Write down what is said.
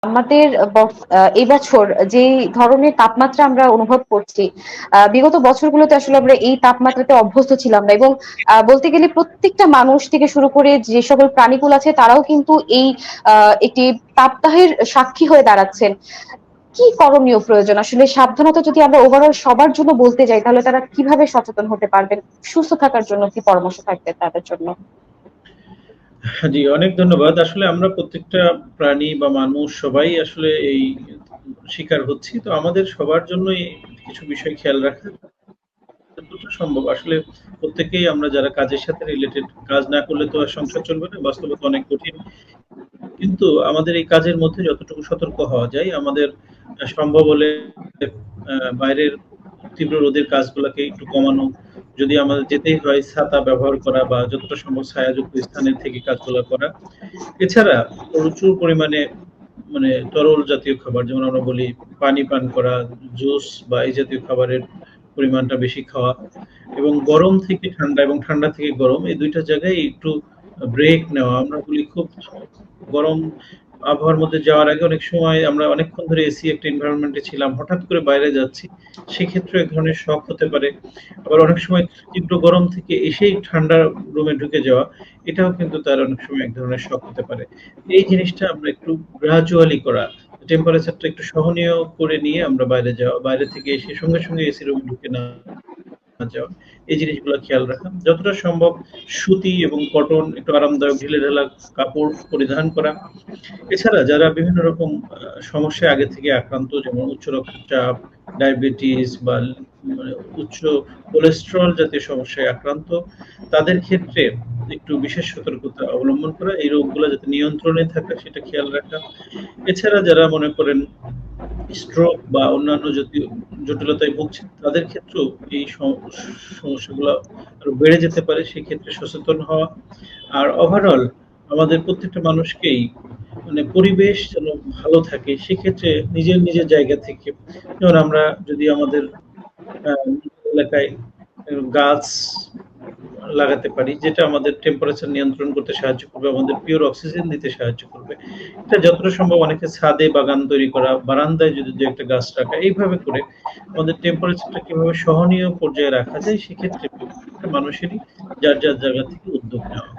আমাদের এই বছর যে ধরনের তাপমাত্রা আমরা অনুভব করছি, বিগত বছরগুলোতে আসলে আমরা এই তাপমাত্রাতে অভ্যস্ত ছিলাম না। এবং বলতে গেলে প্রত্যেকটা মানুষ থেকে শুরু করে যে সকল প্রাণীকুল আছে তারাও কিন্তু এই একটি তাপদাহের সাক্ষী হয়ে দাঁড়াচ্ছেন। কি করণীয় প্রয়োজন আসলে? সাবধানতা যদি আমরা ওভারঅল সবার জন্য বলতে যাই, তাহলে তারা কিভাবে সচেতন হতে পারবেন? সুস্থ থাকার জন্য কি পরামর্শ থাকবে তাদের জন্য? জি, অনেক ধন্যবাদ। আসলে আমরা প্রত্যেকটা প্রাণী বা মানুষ সবাই আসলে এই শিকার হচ্ছি। তো আমাদের সবার জন্যই কিছু বিষয় খেয়াল রাখা যতটা সম্ভব। আসলে প্রত্যেকেই আমরা যারা কাজের সাথে রিলেটেড, কাজ না করলে তো আর সংসার চলবে না। বাস্তবতা অনেক কঠিন। কিন্তু আমাদের এই কাজের মধ্যে যতটুকু সতর্ক হওয়া যায়, আমাদের সম্ভব হলে বাইরের তীব্র রোদের কাজগুলাকে একটু কমানো। যদি আমাদের যেতেই হয় ছাতা ব্যবহার করা বা যতটা সম্ভব ছায়াযুক্ত স্থানে থেকে কাজগুলা করা। এছাড়া প্রচুর পরিমাণে মানে তরল জাতীয় খাবার, যেমন আমরা বলি পানি পান করা, জুস বা এই জাতীয় খাবারের পরিমাণটা বেশি খাওয়া এবং গরম থেকে ঠান্ডা এবং ঠান্ডা থেকে গরম এই ২ টা জায়গায় একটু ব্রেক নেওয়া। আমরা বলি খুব গরম আবহাওয়ার মধ্যে যাওয়ার আগে অনেক সময় আমরা অনেকক্ষণ ধরে এসি একটা এনভায়রনমেন্ট এ ছিলাম। হঠাৎ করে বাইরে যাচ্ছি। সেক্ষেত্রে এক ধরনের শক হতে পারে। আবার অনেক সময় তীব্র গরম থেকে এসেই ঠান্ডা রুমে ঢুকে যাওয়া, এটাও কিন্তু তার অনেক সময় এক ধরনের শক হতে পারে। এই জিনিসটা আমরা একটু গ্রাজুয়ালি করা, টেম্পারেচারটা একটু সহনীয় করে নিয়ে আমরা বাইরে যাওয়া। বাইরে থেকে এসে সঙ্গে, সঙ্গে এসি রুমে ঢুকে না যাওয়া। এই জিনিসগুলো খেয়াল রাখা। যতটা সম্ভব সুতি এবং কটন একটু আরামদায়ক ঢিলেঢালা কাপড় পরিধান করা। এছাড়া যারা বিভিন্ন রকম সমস্যায় আগে থেকে আক্রান্ত, যেমন উচ্চ রক্তচাপ, ডায়াবেটিস বা মানে উচ্চ কোলেস্টেরল জাতীয় সমস্যায় আক্রান্ত, তাদের ক্ষেত্রে একটু বিশেষ সতর্কতা অবলম্বন করা। এই রোগগুলা যাতে নিয়ন্ত্রণে থাকে সেটা খেয়াল রাখা। এছাড়া যারা মনে করেন স্ট্রোক বা অন্যান্য জাতীয় জটিলতায় ভুগছেন, তাদের ক্ষেত্রেও এই সমস্যাগুলো আরো বেড়ে যেতে পারে। সেক্ষেত্রে সচেতন হওয়া। আর ওভারঅল আমাদের প্রত্যেকটা মানুষকেই মানে পরিবেশ যেন ভালো থাকে, সেক্ষেত্রে নিজের, নিজের জায়গা থেকে যেমন আমরা যদি আমাদের নিজের এলাকায় গাছ লাগাতে পারি, যেটা আমাদের টেম্পারেচার নিয়ন্ত্রণ করতে সাহায্য করবে, আমাদের পিওর অক্সিজেন দিতে সাহায্য করবে। এটা যতটা সম্ভব অনেকে ছাদে বাগান তৈরি করা, বারান্দায় যদি ২ একটা গাছ রাখা, এইভাবে করে আমাদের টেম্পারেচারটা কিভাবে সহনীয় পর্যায়ে রাখা যায়, সেক্ষেত্রে প্রত্যেকটা মানুষেরই যার, যার জায়গা থেকে উদ্যোগ নেওয়া।